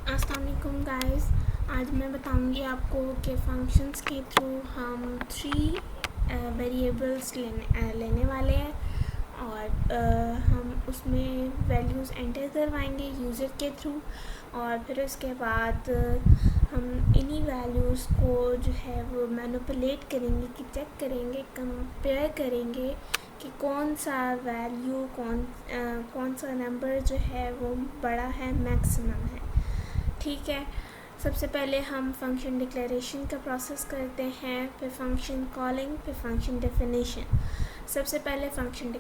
अस्सलाम वालेकुम गाइस। आज मैं बताऊंगी आपको कि फंक्शंस के थ्रू हम 3 वेरिएबल्स लेने वाले हैं और हम उसमें वैल्यूज़ एंटर करवाएंगे यूज़र के थ्रू। और फिर उसके बाद हम इन्हीं वैल्यूज़ को जो है वो मैनिपुलेट करेंगे कि चेक करेंगे, कंपेयर करेंगे कि कौन सा वैल्यू कौन सा नंबर जो है वो बड़ा है, मैक्सिमम है। ठीक है, सबसे पहले हम फंक्शन डिक्लेरेशन का प्रोसेस करते हैं, फिर फंक्शन कॉलिंग, फिर फंक्शन डेफिनेशन। सबसे पहले फंक्शन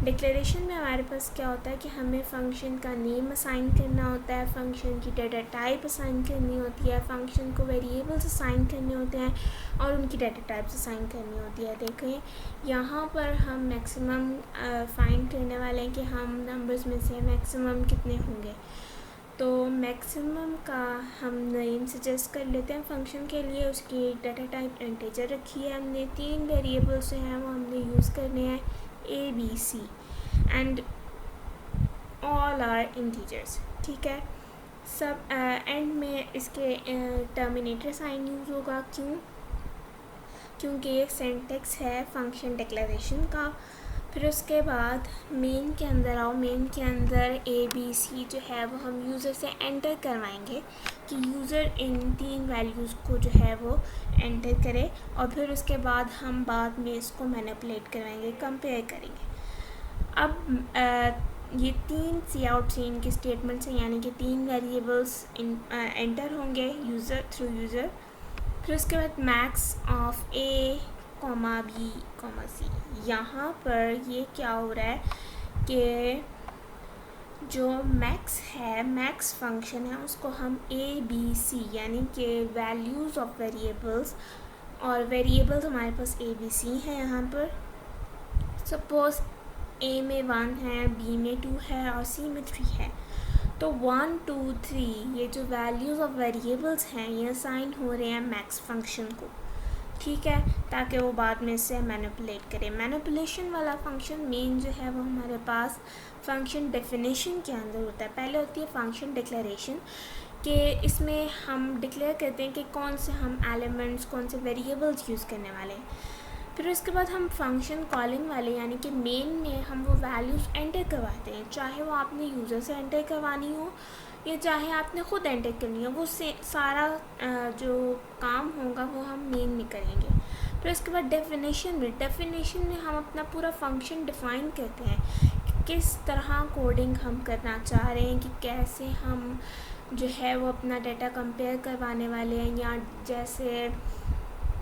डिक्लेरेशन में हमारे पास क्या होता है कि हमें फंक्शन का नेम असाइन करना होता है, फंक्शन की डाटा टाइप असाइन करनी होती है, फंक्शन को वेरिएबल्स असाइन करने होते हैं और उनकी डाटा टाइप्स असाइन करनी होती है। देखें यहाँ पर हम मैक्सिमम फाइंड करने वाले हैं कि हम नंबर्स में से मैक्सिमम कितने होंगे। तो मैक्सिमम का हम नेम सजेस्ट कर लेते हैं फंक्शन के लिए। उसकी डाटा टाइप इंटीजर रखी है हमने, 3 वेरिएबल्स जो हैं वो हमने यूज़ करने हैं, ABC and all are integers. ठीक है, सब एंड में इसके टर्मिनेटर साइन यूज़ होगा। क्योंकि एक सिंटैक्स है फंक्शन डिक्लेरेशन का। फिर उसके बाद मेन के अंदर आओ, मेन के अंदर ABC जो है वो हम यूज़र से एंटर करवाएंगे कि यूज़र इन 3 वैल्यूज़ को जो है वो एंटर करे और फिर उसके बाद हम बाद में इसको मैनिपुलेट करवाएंगे, कंपेयर करेंगे। अब ये 3 सी आउट सीन की स्टेटमेंट्स हैं, यानी कि 3 वेरिएबल्स एंटर होंगे यूज़र थ्रू यूज़र। फिर उसके बाद max of A, B, C। यहाँ पर ये क्या हो रहा है कि जो मैक्स है, मैक्स फंक्शन है, उसको हम ABC यानी कि वैल्यूज़ ऑफ वेरिएबल्स, और वेरिएबल्स हमारे पास ABC हैं। यहाँ पर सपोज़ A में 1 है, B में 2 है और C में 3 है। तो 1, 2, 3 ये जो वैल्यूज़ ऑफ वेरिएबल्स हैं ये असाइन हो रहे हैं मैक्स फंक्शन को। ठीक है, ताकि वो बाद में से मैनिपुलेट करे। मैनिपुलेशन वाला फंक्शन मेन जो है वो हमारे पास फंक्शन डेफिनेशन के अंदर होता है। पहले होती है फंक्शन डिक्लेरेशन कि इसमें हम डिक्लेयर करते हैं कि कौन से हम एलिमेंट्स, कौन से वेरिएबल्स यूज़ करने वाले हैं। फिर उसके बाद हम फंक्शन कॉलिंग वाले यानी कि मेन में हम वो वैल्यूज़ एंटर करवाते हैं, चाहे वो आपने यूज़र से एंटर करवानी हो या चाहे आपने ख़ुद एंटर करनी हो, वो सारा जो काम होगा वो हम मेन में करेंगे। फिर उसके बाद डेफिनेशन में हम अपना पूरा फंक्शन डिफ़ाइन करते हैं कि किस तरह कोडिंग हम करना चाह रहे हैं, कि कैसे हम जो है वो अपना डाटा कंपेयर करवाने वाले हैं। या जैसे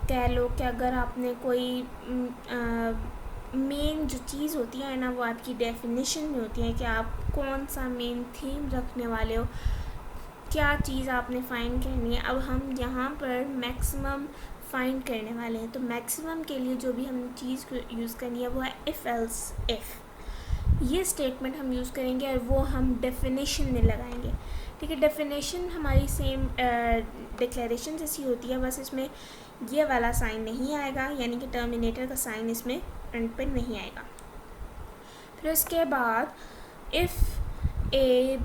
कह लो कि अगर आपने कोई मेन जो चीज़ होती है ना वो आपकी डेफिनेशन में होती है कि आप कौन सा मेन थीम रखने वाले हो, क्या चीज़ आपने फाइंड करनी है। अब हम यहाँ पर मैक्सिमम फाइंड करने वाले हैं, तो मैक्सिमम के लिए जो भी हम चीज़ यूज़ करनी है वो है इफ़ एल्स इफ़। ये स्टेटमेंट हम यूज़ करेंगे और वो हम डेफिनेशन में लगाएंगे। ठीक है, डेफिनेशन हमारी सेम डिक्लेरेशन जैसी होती है, बस इसमें ये वाला साइन नहीं आएगा, यानी कि टर्मिनेटर का साइन इसमें एंड पे नहीं आएगा। फिर उसके बाद if A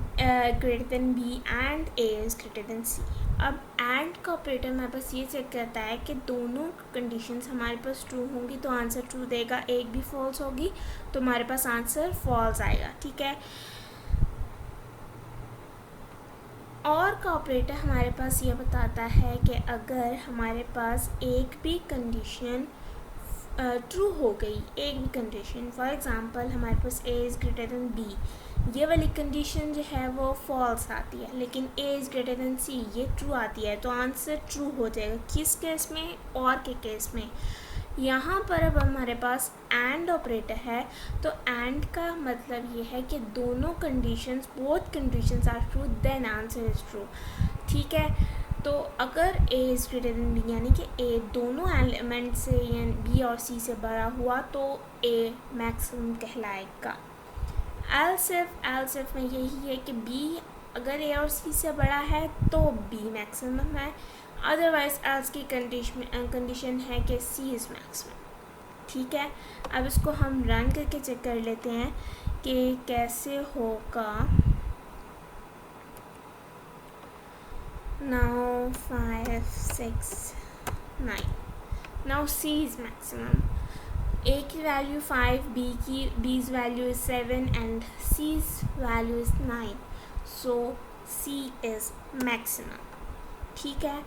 greater than B and A is greater then C। अब एंड का ऑपरेटर हमारे पास ये चेक करता है कि दोनों कंडीशंस हमारे पास ट्रू होंगी तो आंसर ट्रू देगा, एक भी फॉल्स होगी तो हमारे पास आंसर फॉल्स आएगा। ठीक है, और का ऑपरेटर हमारे पास ये बताता है कि अगर हमारे पास एक भी कंडीशन ट्रू हो गई, एक भी कंडीशन, फॉर एग्ज़ाम्पल हमारे पास A is greater than B, ये वाली कंडीशन जो है वो फॉल्स आती है, लेकिन A is greater then C ये ट्रू आती है, तो आंसर ट्रू हो जाएगा। किस केस में? और के केस में। यहाँ पर अब हमारे पास एंड ऑपरेटर है, तो एंड का मतलब ये है कि दोनों conditions, both conditions are true, then answer is true. ठीक है, तो अगर A is greater than B यानी कि A दोनों एलिमेंट से यानी B और C से बड़ा हुआ तो A मैक्सिमम कहलाएगा। एल्स इफ में यही है कि B अगर A और C से बड़ा है तो B मैक्सिमम है, अदरवाइज एल्स की कंडीशन है कि C इज़ मैक्सिमम। ठीक है, अब इसको हम रन करके चेक कर लेते हैं कि कैसे होगा। Now 5, 6, 9. Now C is maximum. A की value 5, B's value is 7 and C's value is 9. So C is maximum. ठीक है,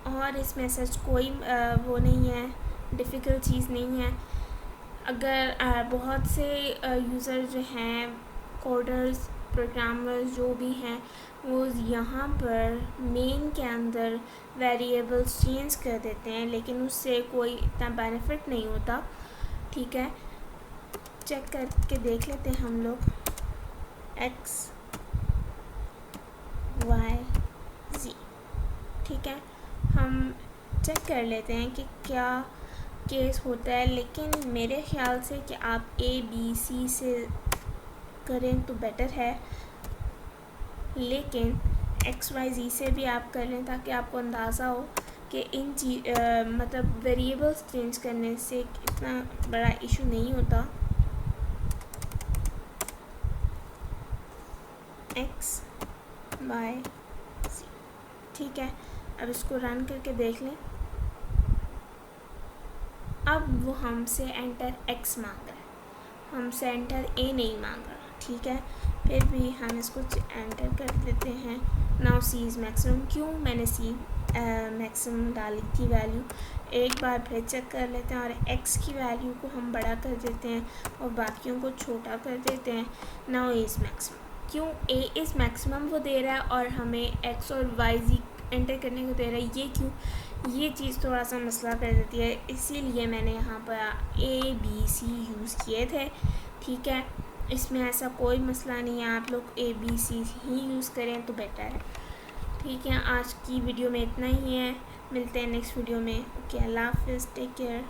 और इसमें सच कोई वो नहीं है, डिफ़िकल्ट चीज़ नहीं है. अगर बहुत से यूज़र जो हैं, कोडर्स, प्रोग्रामर्स जो भी हैं, वो यहाँ पर मेन के अंदर वेरिएबल्स चेंज कर देते हैं, लेकिन उससे कोई इतना बेनिफिट नहीं होता. ठीक है, चेक करके देख लेते हैं हम लोग. x, y, z. ठीक है, हम चेक कर लेते हैं कि क्या केस होता है, लेकिन मेरे ख्याल से कि आप A, B, C से करें तो बेटर है, लेकिन x, y, z से भी आप कर लें ताकि आपको अंदाज़ा हो कि इन मतलब वेरिएबल्स चेंज करने से इतना बड़ा इशू नहीं होता. x, y, z. ठीक है, अब इसको रन करके देख लें. अब वो हमसे एंटर x मांग रहा है, हमसे एंटर a नहीं मांग रहा. ठीक है, फिर भी हम इसको एंटर कर देते हैं. Now c is maximum. क्यों मैंने c मैक्सिमम डाली थी वैल्यू, एक बार फिर चेक कर लेते हैं और x की वैल्यू को हम बड़ा कर देते हैं और बाकियों को छोटा कर देते हैं. Now a is maximum. क्यों a इज़ मैक्सिमम वो दे रहा है और हमें x और y z एंटर करने को दे रहा है, ये क्यों? ये चीज़ थोड़ा सा मसला कर देती है, इसीलिए मैंने यहाँ पर A, B, C यूज़ किए थे. ठीक है, इसमें ऐसा कोई मसला नहीं है, आप लोग A, B, C he use करें तो बेटर है. ठीक है, आज की वीडियो में इतना ही है, मिलते हैं नेक्स्ट वीडियो में. ओके, अल्लाह हाफ़िज़, टेक केयर.